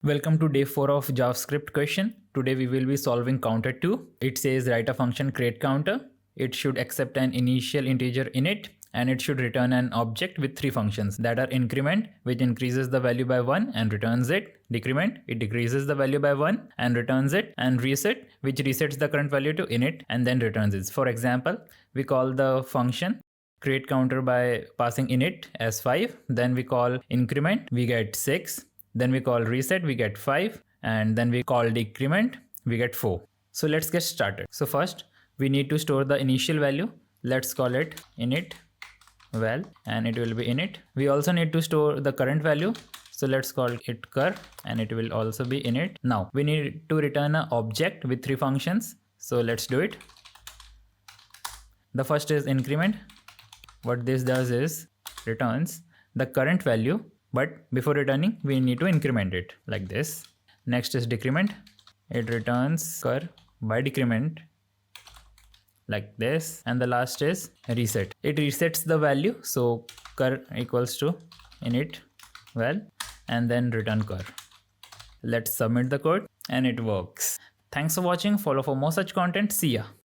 Welcome to day 4 of JavaScript question. Today we will be solving counter 2. It says write a function create counter. It should accept an initial integer in it, and it should return an object with three functions that are increment, which increases the value by 1 and returns it, decrement, it decreases the value by 1 and returns it, and reset, which resets the current value to init and then returns it. For example, we call the function create counter by passing init as 5, then we call increment, we get 6, then we call reset, we get 5, and then we call decrement, we get 4. So let's get started. So first we need to store the initial value. Let's call it init val, and it will be init. We also need to store the current value, so let's call it cur, and it will also be init. Now we need to return an object with three functions, so let's do it. The first is increment. What this does is returns the current value, but before returning we need to increment it like this. Next is decrement. It returns cur by decrement like this. And the last is reset. It resets the value, so cur equals to init val and then return cur. Let's submit the code, and it works. Thanks for watching. Follow for more such content. See ya.